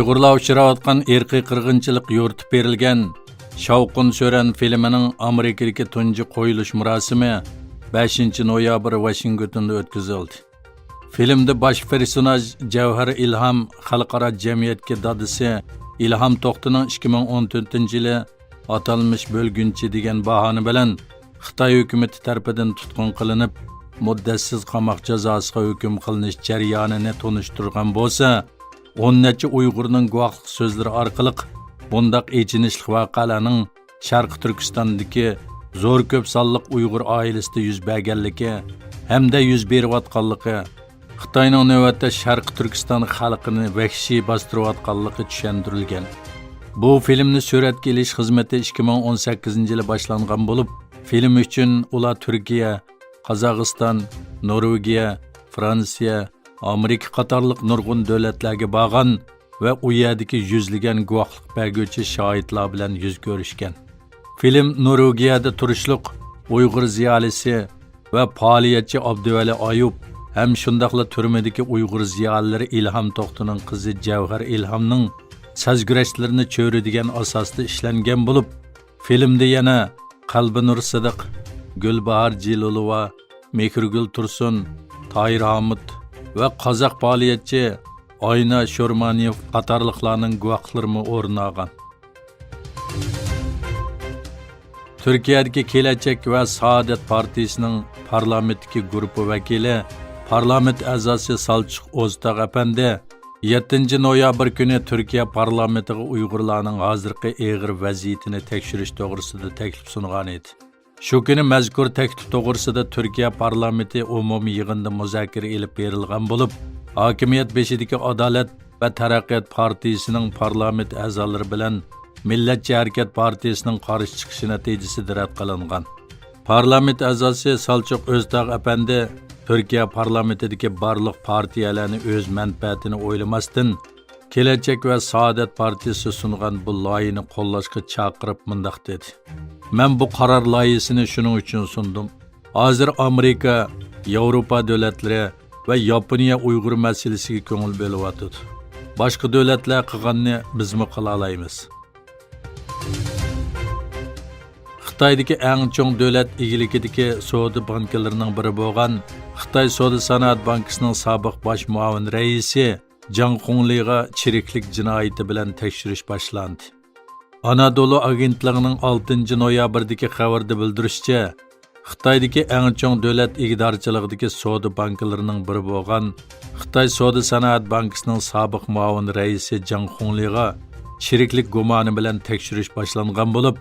Uyg'urlar uchrayotgan irqiy qirg'inchilik yo'ritib berilgan Shavqin So'ran filmining Amerikadagi tunji qo'yilish murosimi 5 noyabr Washingtonda o'tkazildi. Filmda bosh personaj Javhar Ilham xalqaro jamiyatga dadisi Ilham To'xtining 2014-yili atalmış bo'lgunchi degan bahona bilan Xitoy hukumatı tarafidan tutqun qilinib, muddatsiz qamoq jazosiga hukm qilinish jarayonini tunishtirgan bo'lsa, 10 necha Uyg'urning guvohlik so'zlari orqali bundaq echinishli voqealarning Sharq Turkistondagi zo'r ko'p sonliq Uyg'ur oilasida yuz berganligi hamda yuz berayotganligi, Xitoyning navbatda Sharq Turkiston xalqini vahshiy bostirayotganligi tushuntirilgan. Bu filmni suratga olish xizmati 2018-yili boshlangan bo'lib, film uchun ular Turkiya, Qozog'iston, Norvegiya, Fransiya, Amerika qatorliq nurg'un davlatlarga borgan va u yerdagi yuzlagan guvohlik berguvchi shohidlar bilan yuz ko'rishgan. Film Norvegiyada turishliq Uyg'ur ziyolisi va faoliyatchi Abduvali Ayub ham shundaqla turmadagi Uyg'ur ziyolilari Ilham To'xtining qizi Javhar Ilhamning sazgurashlarini cho'radigan asosda ishlangan bo'lib, filmda yana Qalbinur Sidiq, Gulbahor Jilolova, Mehrgul Tursun, Toyir Hamid va qozoq faoliyatchi Oyna Sho'rmaniyev qatorliqlarning guvohlarimi o'rin olgan. Turkiyadagi Kelajak va Saodat partiyasining parlamentdagi guruhi vakili, parlament a'zosi Salchuq O'ztaq apandi 7 noyabr kuni Turkiya parlamentiga Uyg'urlarning hozirgi og'ir vaziyatini tekshirish to'g'risida taklif sungan edi. Shu kuni mazkur taklif to'g'risida Turkiya parlamenti umumiy yig'inda muzokara olib berilgan bo'lib, hokimiyat beshidagi Adolat va Taraqqiyot partiyasining parlament a'zolari bilan Millatchi harakat partiyasining qarshi chiqishi natijasida rad qilingan. Parlament a'zosi Salchuq O'ztaq apandi Türkiye parlamentidagi barliq partiyalarni o'z manfaatini o'ylamasdan Kelajak va Saodat partiyasi sungan bu loyihani qo'llashga chaqirib mundaq dedi. Men bu qaror loyihasini shuning uchun sundum. Hozir Amerika, Yevropa davlatlari va Yaponiya Uyg'ur masalasiga ko'ngil bo'lyapti. Boshqa davlatlar qilganini bizmi qila olamiz? Xitoydagi eng chong davlat egiligidagi savdo banklarining biri bo'lgan Xitoy Savdo-sanoat bankasining sobiq bosh muavin raisi Jang Xungliga chiriklik jinoyati bilan tekshirish boshlandi. Anadolu agentligining 6 noyabrdagi xabarda bildirishicha, Xitoydagi eng chong davlat igidorchiligidagi savdo banklarining biri bo'lgan Xitoy Savdo-sanoat bankasining sobiq muavin raisi Jang Xungliga chiriklik gumoni bilan tekshirish boshlangan bo'lib,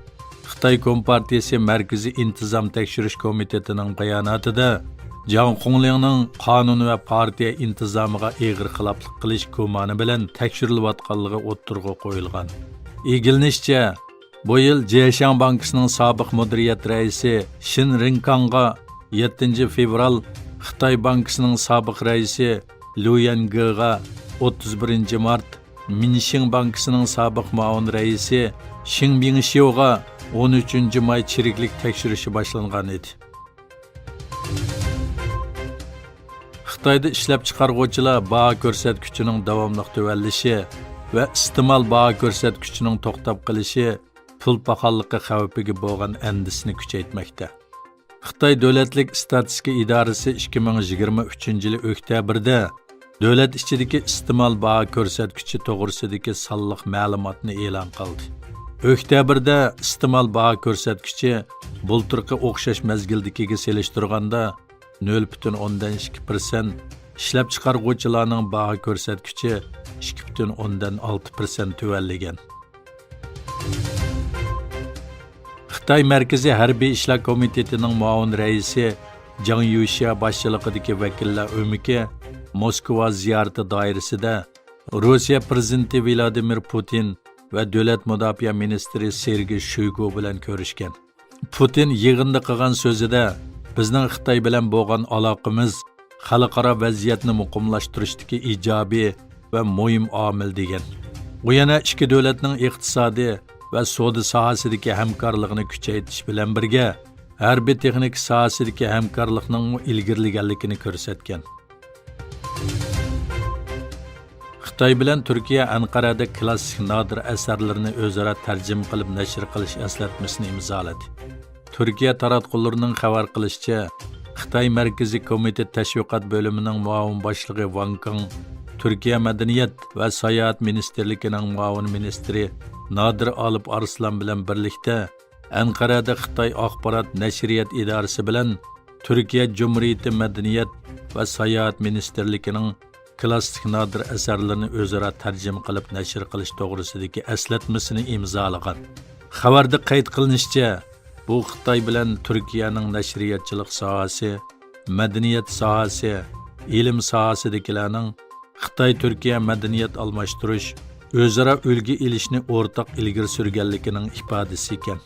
Xitoy Kompartiyasi Markaziy intizom tekshirish komitetining bayonotida Jang Xunglingning qonun va partiya intizomiga og'ir xiloflik qilish gumoni bilan tekshirilayotganligi o'ttirg'a qo'yilgan. Egilishicha, bu yil Jeshang bankasining sobiq mudiriyat raisi Shin Rinkangga 7 fevral, Xitoy bankasining sobiq raisi Liu Yangga 31 mart, Minsheng bankasining sobiq muavin raisi Xing Bingxiuga 13 may chiriklik tekshirishi boshlangan edi. Xitoyda ishlab chiqaruvchilar baho ko'rsatkichining davomli tuvallishi va iste'mol baho ko'rsatkichining to'xtab qolishi pul paxolligi xavfiga bo'lgan andisini kuchaytmoqda. Xitoy davlatlik statistika idorasi 2023-yil oktyabrda davlat ichidagi iste'mol baho ko'rsatkichi to'g'risidagi sonliq ma'lumotni e'lon qildi. Oktyabrda iste'mol baho ko'rsatkichi bulturqi o'xshash mazgildagiga selishtirganda 0,2%, ishlab chiqaruvchilarning baho ko'rsatkichi 2,6% tuvallagan. Xitoy Markaziy harbiy ishlar komitetining muavin raisi Jang Yuxia boshchiligidagi vakillar o'miki Moskva ziyorati doirasida Rossiya prezidenti Vladimir Putin va davlat mudofaa ministri Sergey Shoygu bilan ko'rishgan. Putin yig'inda qilgan so'zida bizning Xitoy bilan bo'lgan aloqamiz xalqaro vaziyatni muqimlashtirishdagi ijobiy va muhim omil degan. Bu yana ikki davlatning iqtisodiy va savdo sohasidagi hamkorligini kuchaytirish bilan birga harbiy texnik sohasidagi hamkorlikning ilgirlaganligini ko'rsatgan. Xitoy bilan Turkiya Anqarada klassik nodir asarlarni o'zaro tarjima qilib nashr qilish eslatmasini imzoladi. Turkiya taratqullarining xabar qilishicha, Xitoy Markaziy komitет tashviqot bo'limining muavin boshlig'i Wang Kang, Turkiya Madaniyat va sayohat ministerligining muavin ministri Nadir Alip Arslan bilan birlikda Anqarada Xitoy axborot nashriyat idorasi bilan Turkiya Cumhuriyeti Madaniyat va sayohat ministerligining klassik nodir asarlarni o'zaro tarjima qilib nashr qilish to'g'risidagi eslatmasini imzolagan. Xabarda qayd qilinishicha, bu Xitoy bilan Turkiyaning nashriyatchilik sohasi, madaniyat sohasi, ilm sohasidagilarning Xitoy-Turkiya madaniyat almashtirish, o'zaro ulgi ilishni o'rtaq ilgari surganligining ifodasi ekan.